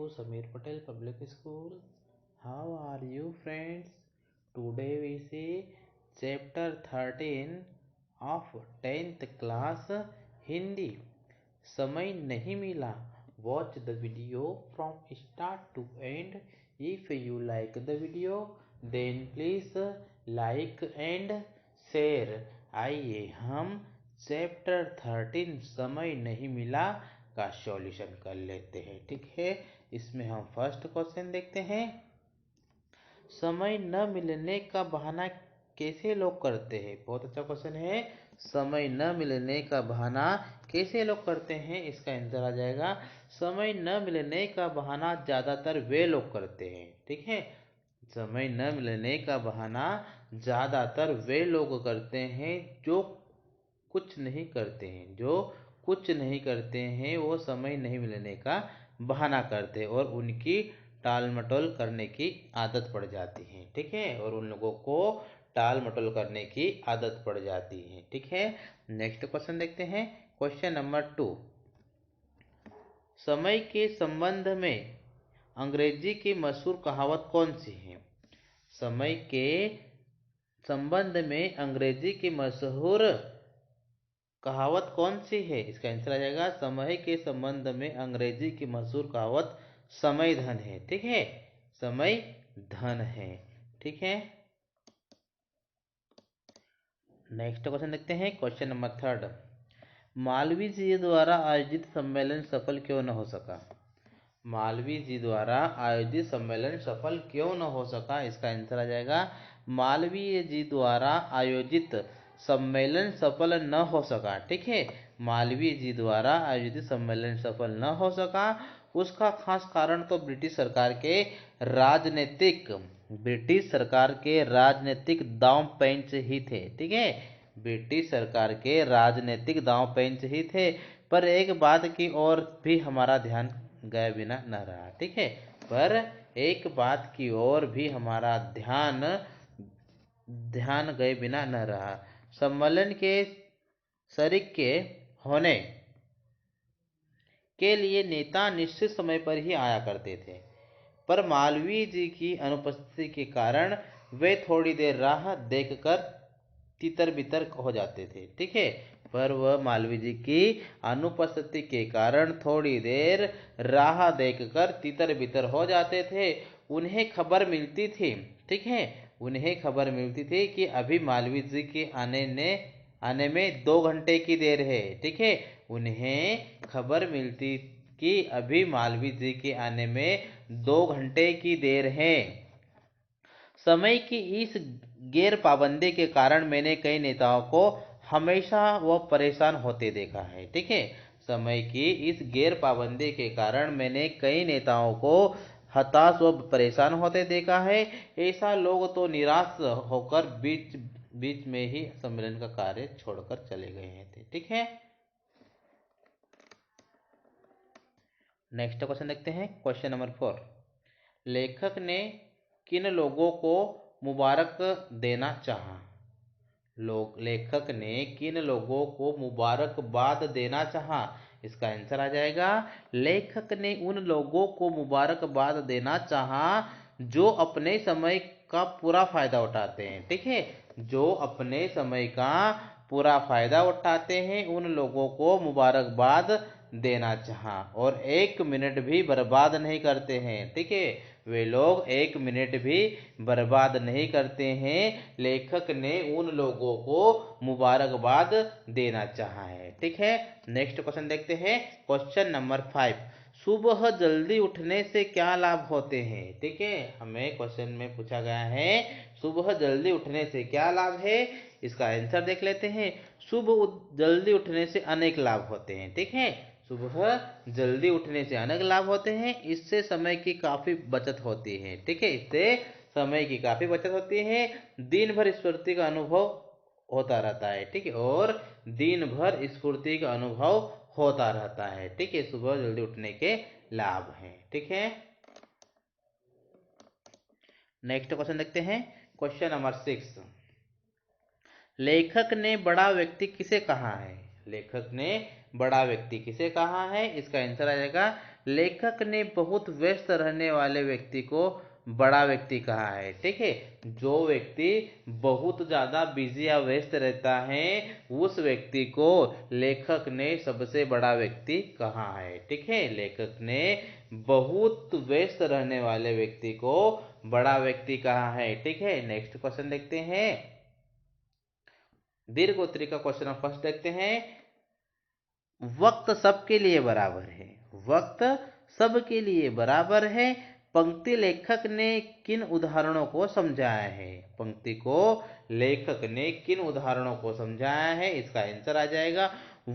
to Samir Patel Public School. How are you friends? Today we see chapter 13 of 10th class Hindi. समय नहीं मिला. Watch the video from start to end. If you like the video, then please like and share. आइए हम chapter 13 समय नहीं मिला का solution कर लेते हैं. ठीक है, इसमें हम फर्स्ट क्वेश्चन देखते हैं. समय न मिलने का बहाना कैसे लोग करते हैं. बहुत अच्छा क्वेश्चन है. समय न मिलने का बहाना कैसे लोग करते हैं. इसका आंसर आ जाएगा समय न मिलने का बहाना ज्यादातर वे लोग करते हैं. ठीक है, समय न मिलने का बहाना ज्यादातर वे लोग करते हैं जो कुछ नहीं करते हैं. जो कुछ नहीं करते हैं वो समय नहीं मिलने का बहाना करते हैं और उनकी टाल मटोल करने की आदत पड़ जाती है. ठीक है, और उन लोगों को टाल मटोल करने की आदत पड़ जाती है. ठीक है, नेक्स्ट क्वेश्चन देखते हैं. Question number 2. समय के संबंध में अंग्रेजी की मशहूर कहावत कौन सी है. समय के संबंध में अंग्रेजी की मशहूर कहावत कौन सी है. इसका आंसर आ जाएगा समय के संबंध में अंग्रेजी की मशहूर कहावत समय धन है. ठीक है, समय धन है. ठीक है, नेक्स्ट क्वेश्चन देखते हैं. Question number 3. मालवीय जी द्वारा आयोजित सम्मेलन सफल क्यों न हो सका. मालवीय जी द्वारा आयोजित सम्मेलन सफल क्यों न हो सका. इसका आंसर आ जाएगा मालवीय जी द्वारा आयोजित सम्मेलन सफल न हो सका. ठीक है, मालवीय जी द्वारा आयोजित सम्मेलन सफल न हो सका. उसका खास कारण तो ब्रिटिश सरकार के राजनीतिक दांव पेंच ही थे. ठीक है, ब्रिटिश सरकार के राजनीतिक दांव पेंच ही थे. पर एक बात की ओर भी हमारा ध्यान गए बिना न रहा. ठीक है, पर एक बात की ओर भी हमारा ध्यान गए बिना न रहा. सम्मेलन के शरीक के होने के लिए नेता निश्चित समय पर ही आया करते थे, पर मालवीय जी की अनुपस्थिति के कारण वे थोड़ी देर राह देखकर तितर बितर हो जाते थे. ठीक है, पर वह मालवीय जी की अनुपस्थिति के कारण थोड़ी देर राह देखकर तितर बितर हो जाते थे. उन्हें खबर मिलती थी. ठीक है, उन्हें खबर मिलती थी कि अभी मालवीय जी के आने में 2 घंटे की देर है. ठीक है, उन्हें खबर मिलती कि अभी मालवीय जी के आने में 2 घंटे की देर है. समय की इस गैर पाबंदी के कारण मैंने कई नेताओं को हमेशा वो परेशान होते देखा है. ठीक है, समय की इस गैर पाबंदी के कारण मैंने कई नेताओं को हताश व परेशान होते देखा है. ऐसा लोग तो निराश होकर बीच में ही सम्मेलन का कार्य छोड़कर चले गए थे. ठीक है, नेक्स्ट क्वेश्चन देखते हैं. Question number 4. लेखक ने किन लोगों को मुबारक देना चाहा. लेखक ने किन लोगों को मुबारकबाद देना चाहा. इसका आंसर आ जाएगा लेखक ने उन लोगों को मुबारकबाद देना चाहा जो अपने समय का पूरा फायदा उठाते हैं. ठीक है, जो अपने समय का पूरा फायदा उठाते हैं उन लोगों को मुबारकबाद देना चाहा और 1 मिनट भी बर्बाद नहीं करते हैं. ठीक है, वे लोग 1 मिनट भी बर्बाद नहीं करते हैं. लेखक ने उन लोगों को मुबारकबाद देना चाहा है. ठीक है, नेक्स्ट क्वेश्चन देखते हैं. Question number 5. सुबह जल्दी उठने से क्या लाभ होते हैं. ठीक है, हमें क्वेश्चन में पूछा गया है सुबह जल्दी उठने से क्या लाभ है. इसका आंसर देख लेते हैं. सुबह जल्दी उठने से अनेक लाभ होते हैं. ठीक है, सुबह जल्दी उठने से अनेक लाभ होते हैं. इससे समय की काफी बचत होती है. ठीक है, इससे समय की काफी बचत होती है. दिन भर स्फूर्ति का अनुभव होता रहता है. ठीक है, और दिन भर स्फूर्ति का अनुभव होता रहता है. ठीक है, सुबह जल्दी उठने के लाभ हैं. ठीक है, नेक्स्ट क्वेश्चन देखते हैं. Question number 6. लेखक ने बड़ा व्यक्ति किसे कहा है. लेखक ने बड़ा व्यक्ति किसे कहा है. इसका आंसर आ जाएगा लेखक ने बहुत व्यस्त रहने वाले व्यक्ति को बड़ा व्यक्ति कहा है। ठीक है, जो व्यक्ति बहुत ज्यादा बिजी या व्यस्त रहता है उस व्यक्ति को लेखक ने सबसे बड़ा व्यक्ति कहा है। ठीक है, लेखक ने बहुत व्यस्त रहने वाले व्यक्ति को बड़ा व्यक्ति कहा है। ठीक है, नेक्स्ट क्वेश्चन देखते हैं। दीर्घ उत्तरी का क्वेश्चन फर्स्ट देखते हैं। वक्त सबके लिए बराबर है। वक्त सबके लिए बराबर है। पंक्ति लेखक ने किन उदाहरणों को समझाया है? पंक्ति को लेखक ने किन उदाहरणों को समझाया है? इसका आंसर आ जाएगा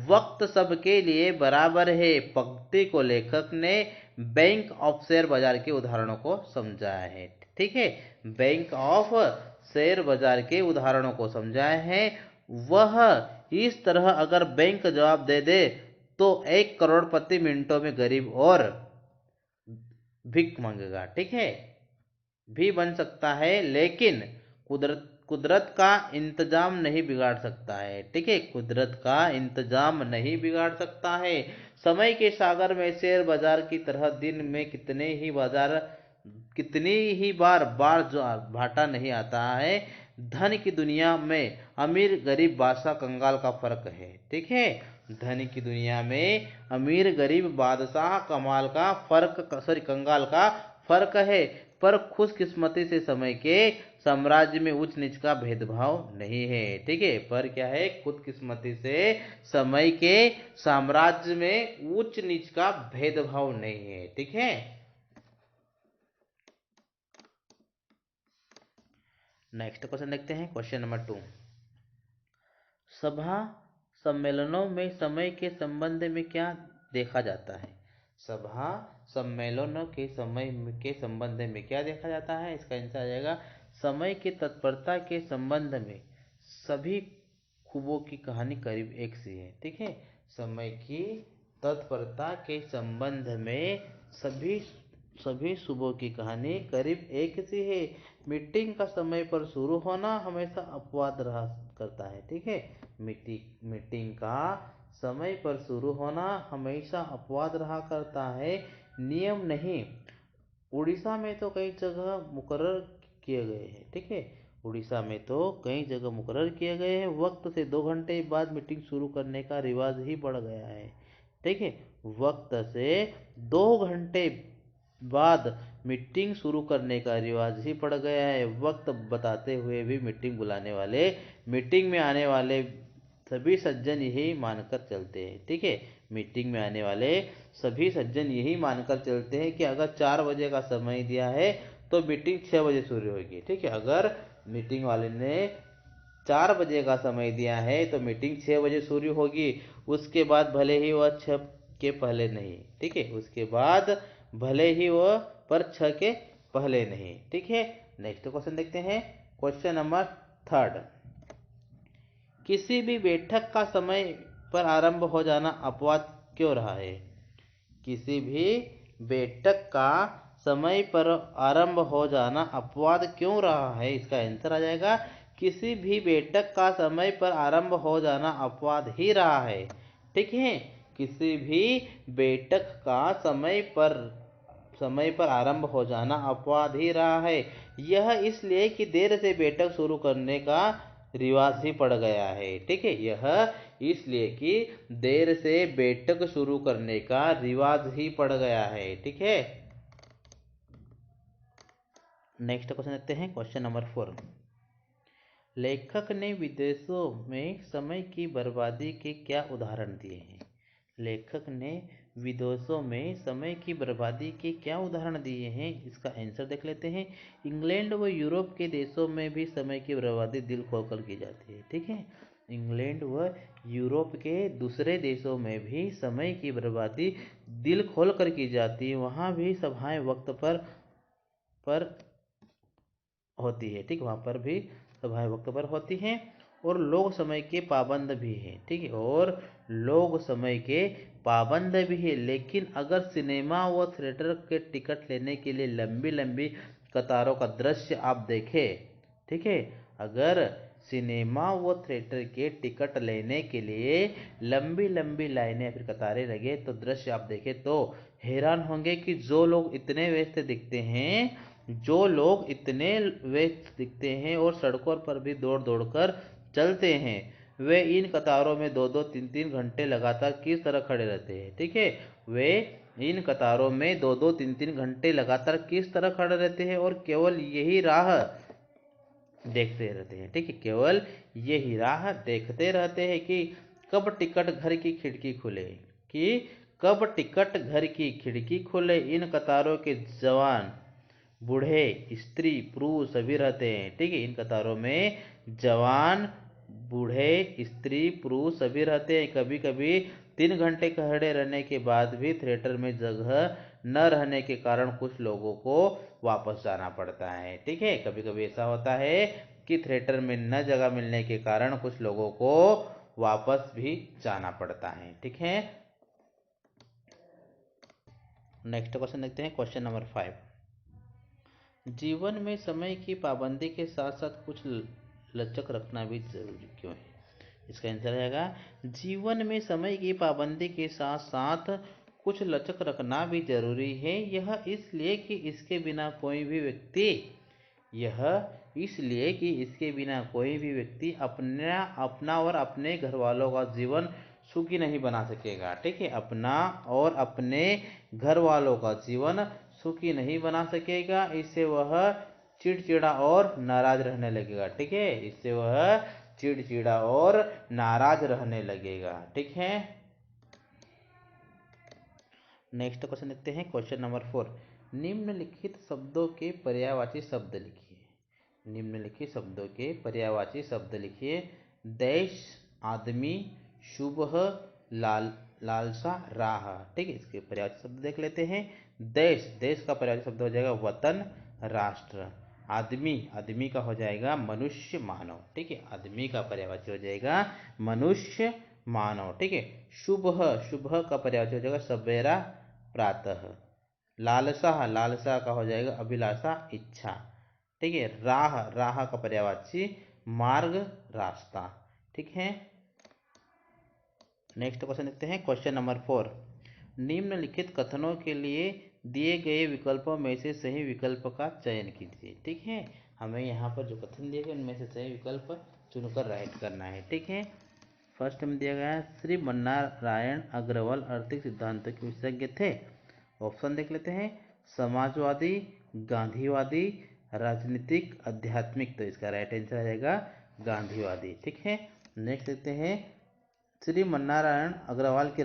वक्त सबके लिए बराबर है। पंक्ति को लेखक ने बैंक ऑफ शेयर बाजार के उदाहरणों को समझाया है। ठीक है, बैंक ऑफ शेयर बाजार के उदाहरणों को समझाया है। वह इस तरह अगर बैंक जवाब दे दे तो 1 करोड़पति मिनटों में गरीब और भिख मांगेगा। ठीक है, भी बन सकता है लेकिन कुदरत का इंतजाम नहीं बिगाड़ सकता है। ठीक है, कुदरत का इंतजाम नहीं बिगाड़ सकता है। समय के सागर में शेयर बाजार की तरह दिन में कितनी ही बार भाटा नहीं आता है। धन की दुनिया में अमीर गरीब बादशाह कंगाल का फर्क है। ठीक है, धन की दुनिया में अमीर गरीब बादशाह कंगाल का फर्क है। पर खुशकिस्मती से समय के साम्राज्य में उच्च नीच का भेदभाव नहीं है। ठीक है, पर क्या है? खुशकिस्मती से समय के साम्राज्य में उच्च नीच का भेदभाव नहीं है। ठीक है, नेक्स्ट क्वेश्चन देखते हैं। Question number 2। सभा सम्मेलनों में समय के संबंध में क्या देखा जाता है? सभा सम्मेलनों के समय के संबंध में क्या देखा जाता है? इसका आंसर आ जाएगा समय की तत्परता के संबंध में सभी खूबों की कहानी करीब एक सी है। ठीक है, समय की तत्परता के संबंध में सभी सुबह की कहानी करीब एक सी है। मीटिंग का समय पर शुरू होना हमेशा अपवाद रहा करता है। ठीक है, मीटिंग का समय पर शुरू होना हमेशा अपवाद रहा करता है, नियम नहीं। उड़ीसा में तो कई जगह मुकर्रर किए गए हैं। ठीक है, उड़ीसा में तो कई जगह मुकर्रर किए गए हैं। वक्त से 2 घंटे बाद मीटिंग शुरू करने का रिवाज ही बढ़ गया है। ठीक है, वक्त से 2 घंटे बाद मीटिंग शुरू करने का रिवाज ही पड़ गया है। वक्त बताते हुए भी मीटिंग में आने वाले सभी सज्जन यही मानकर चलते हैं। ठीक है, मीटिंग में आने वाले सभी सज्जन यही मानकर चलते हैं कि अगर 4 बजे का समय दिया है तो मीटिंग 6 बजे शुरू होगी। ठीक है, अगर मीटिंग वाले ने 4 बजे का समय दिया है तो मीटिंग 6 बजे शुरू होगी। उसके बाद भले ही वह 6 के पहले नहीं। ठीक है, उसके बाद भले ही वह पर 6 के पहले नहीं। ठीक है, नेक्स्ट क्वेश्चन देखते हैं। Question number 3। किसी भी बैठक का समय पर आरंभ हो जाना अपवाद क्यों रहा है? किसी भी बैठक का समय पर आरंभ हो जाना अपवाद क्यों रहा है? इसका आंसर आ जाएगा किसी भी बैठक का समय पर आरंभ हो जाना अपवाद ही रहा है। ठीक है, किसी भी बैठक का समय पर आरंभ हो जाना अपवाद ही रहा है। यह इसलिए कि देर से बैठक शुरू करने का रिवाज ही पड़ गया है। ठीक है, यह इसलिए कि देर से बैठक शुरू करने का रिवाज ही पड़ गया है। ठीक है, नेक्स्ट क्वेश्चन देखते हैं। Question number 4। लेखक ने विदेशों में समय की बर्बादी के क्या उदाहरण दिए हैं? लेखक ने विदेशों में समय की बर्बादी के क्या उदाहरण दिए हैं? इसका आंसर देख लेते हैं। इंग्लैंड व यूरोप के देशों में भी समय की बर्बादी दिल खोलकर की जाती है। ठीक है, इंग्लैंड व यूरोप के दूसरे देशों में भी समय की बर्बादी दिल खोलकर की जाती है। वहाँ भी सभाएं वक्त पर होती है। ठीक, वहाँ पर भी सभाएं वक्त पर होती हैं और लोग समय के पाबंद भी हैं। ठीक है, और लोग समय के पाबंद भी है। लेकिन अगर सिनेमा व थिएटर के टिकट लेने के लिए लंबी लंबी कतारों का दृश्य आप देखें, ठीक है, अगर सिनेमा व थिएटर के टिकट लेने के लिए लंबी लंबी लाइनें या फिर कतारें लगे तो दृश्य आप देखें तो हैरान होंगे कि जो लोग इतने व्यस्त दिखते हैं और सड़कों पर भी दौड़ दौड़ कर चलते हैं, वे इन कतारों में 2-2, 3-3 घंटे लगातार किस तरह खड़े रहते हैं। ठीक है, वे इन कतारों में 2-2, 3-3 घंटे लगातार किस तरह खड़े रहते हैं और केवल यही राह देखते रहते हैं। ठीक है, केवल यही राह देखते रहते हैं कि कब टिकट घर की खिड़की खुले, इन कतारों के जवान बूढ़े स्त्री पुरुष सभी रहते हैं। ठीक है, इन कतारों में जवान बूढ़े स्त्री पुरुष सभी रहते हैं। कभी कभी 3 घंटे खड़े रहने के बाद भी थिएटर में जगह न रहने के कारण कुछ लोगों को वापस जाना पड़ता है। ठीक है, कभी कभी ऐसा होता है कि थिएटर में न जगह मिलने के कारण कुछ लोगों को वापस भी जाना पड़ता है। ठीक है, नेक्स्ट क्वेश्चन देखते हैं, क्वेश्चन नंबर 5। जीवन में समय की पाबंदी के साथ साथ कुछ लचक रखना भी जरूरी क्यों है? इसका आंसर रहेगा जीवन में समय की पाबंदी के साथ साथ कुछ लचक रखना भी जरूरी है। यह इसलिए कि इसके बिना कोई भी व्यक्ति अपना और अपने घर वालों का जीवन सुखी नहीं बना सकेगा। ठीक है, अपना और अपने घर वालों का जीवन सुखी नहीं बना सकेगा। इससे वह चिड़चिड़ा और नाराज रहने लगेगा। ठीक है, इससे वह चिड़चिड़ा और नाराज रहने लगेगा। ठीक है, नेक्स्ट क्वेश्चन देखते हैं, क्वेश्चन नंबर 4। निम्नलिखित शब्दों के पर्यायवाची शब्द लिखिए। देश, आदमी, सुबह, लालसा, राह। ठीक है, इसके पर्यायवाची शब्द देख लेते हैं। देश का पर्यायवाची शब्द हो जाएगा वतन, राष्ट्र। आदमी का हो जाएगा मनुष्य, मानव। ठीक है, आदमी का पर्यायवाची हो जाएगा मनुष्य, मानव। ठीक है, शुभ का पर्यायवाची हो जाएगा सवेरा, प्रातः। लालसा का हो जाएगा अभिलाषा, इच्छा। ठीक है, राह का पर्यायवाची मार्ग, रास्ता। ठीक है, नेक्स्ट क्वेश्चन देखते हैं, क्वेश्चन नंबर 4। निम्नलिखित कथनों के लिए दिए गए विकल्पों में से सही विकल्प का चयन कीजिए। ठीक है, हमें यहाँ पर जो कथन दिए गए उनमें से सही विकल्प चुनकर राइट करना है। ठीक है, फर्स्ट में दिया गया है श्री मन्नारायण अग्रवाल आर्थिक सिद्धांतों के विशेषज्ञ थे। ऑप्शन देख लेते हैं, समाजवादी, गांधीवादी, राजनीतिक, आध्यात्मिक। तो इसका राइट आंसर आ जाएगा गांधीवादी। ठीक है, नेक्स्ट देखते हैं, श्री मन्नारायण अग्रवाल की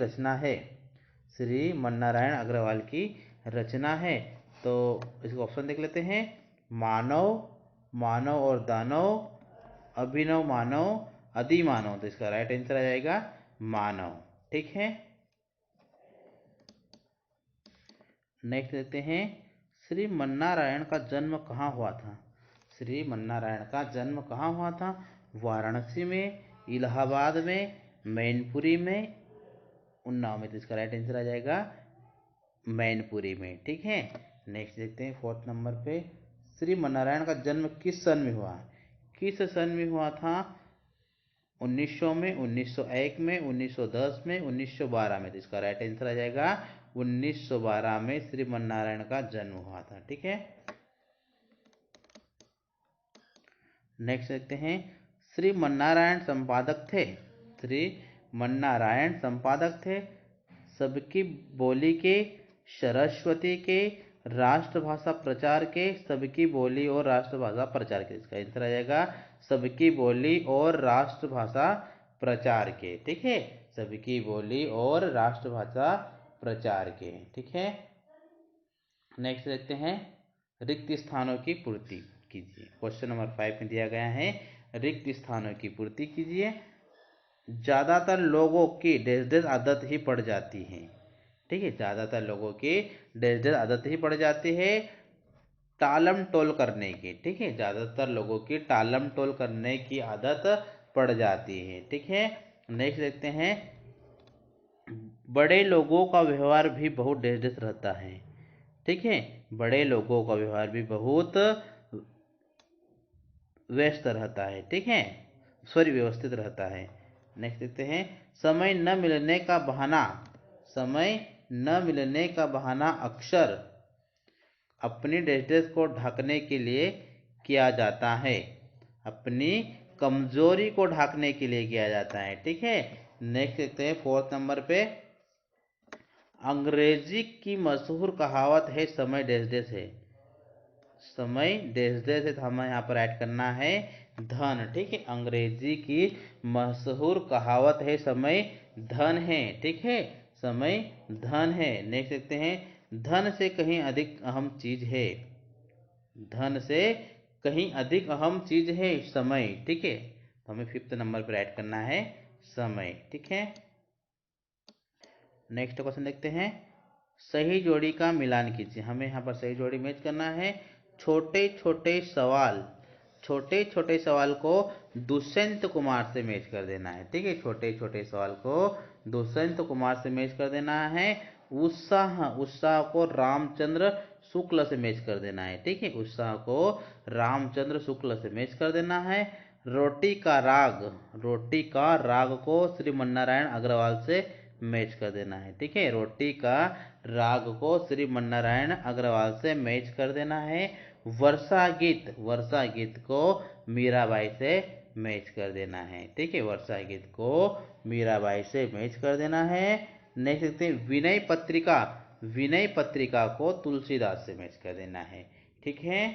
रचना है। तो इसको ऑप्शन देख लेते हैं, मानव और दानव, अभिनव मानव, अधिमानव। तो इसका राइट आंसर आ जाएगा मानव। ठीक है, नेक्स्ट देखते हैं, श्री मन्नारायण का जन्म कहाँ हुआ था? वाराणसी में, इलाहाबाद में, मैनपुरी में, उन्नाव में। तो इसका राइट आंसर आ जाएगा मैनपुरी में। ठीक है, नेक्स्ट देखते हैं, 4th नंबर पे, श्री मन्नारायण का जन्म किस सन में हुआ था? 1900 में, 1901 में, 1910 में, 1912 में। तो इसका राइट आंसर आ जाएगा 1912 में श्री मन्नारायण का जन्म हुआ था। ठीक है, नेक्स्ट देखते हैं, श्री मन्नारायण संपादक थे सबकी बोली के, सरस्वती के, राष्ट्रभाषा प्रचार के, सबकी बोली और राष्ट्रभाषा प्रचार के। इसका आंसर आ जाएगा सबकी बोली और राष्ट्रभाषा प्रचार के। ठीक है, सबकी बोली और राष्ट्रभाषा प्रचार के। ठीक है, नेक्स्ट देखते हैं, रिक्त स्थानों की पूर्ति कीजिए। क्वेश्चन नंबर 5 में दिया गया है, रिक्त स्थानों की पूर्ति कीजिए। ज्यादातर लोगों की डेस आदत ही पड़ जाती है। ठीक है, ज्यादातर लोगों की डेस आदत ही पड़ जाती है टालम टोल करने की। ठीक है, ज्यादातर लोगों की टालम टोल करने की आदत पड़ जाती है। ठीक है, नेक्स्ट देखते हैं, बड़े लोगों का व्यवहार भी बहुत डेस रहता है। ठीक है, बड़े लोगों का व्यवहार भी बहुत व्यस्त रहता है। ठीक है, सॉरी व्यवस्थित रहता है। नेक्स्ट देखते हैं, समय न मिलने का बहाना, समय न मिलने का बहाना अक्सर अपनी डैश को ढकने के लिए किया जाता है, अपनी कमजोरी को ढकने के लिए किया जाता है। ठीक है। नेक्स्ट देखते हैं फोर्थ नंबर पे, अंग्रेजी की मशहूर कहावत है समय डैश डैश है, समय डैश डैश है, तो हमें यहाँ पर ऐड करना है धन। ठीक है। अंग्रेजी की मशहूर कहावत है समय धन है। ठीक है। समय धन है। नेक्स्ट देखते हैं, धन से कहीं अधिक अहम चीज है, धन से कहीं अधिक अहम चीज है समय। ठीक है। तो हमें फिफ्थ नंबर पर ऐड करना है समय। ठीक है। नेक्स्ट क्वेश्चन देखते हैं, सही जोड़ी का मिलान कीजिए। हमें यहाँ पर सही जोड़ी मैच करना है। छोटे छोटे सवाल, छोटे छोटे सवाल को दुष्यंत कुमार से मैच कर देना है। ठीक है। छोटे छोटे सवाल को दुष्यंत कुमार से मैच कर देना है। उत्साह, उत्साह को रामचंद्र शुक्ल से मैच कर देना है। ठीक है। उत्साह को रामचंद्र शुक्ल से मैच कर देना है। रोटी का राग, रोटी का राग को श्री नारायण अग्रवाल से मैच कर देना है। ठीक है। रोटी का राग को श्री नारायण अग्रवाल से मैच कर देना है। वर्षा गीत, वर्षा गीत को मीराबाई से मैच कर देना है। ठीक है। वर्षा गीत को मीराबाई से मैच कर देना है। नेक्स्ट देखते हैं, विनय पत्रिका, विनय पत्रिका को तुलसीदास से मैच कर देना है। ठीक है।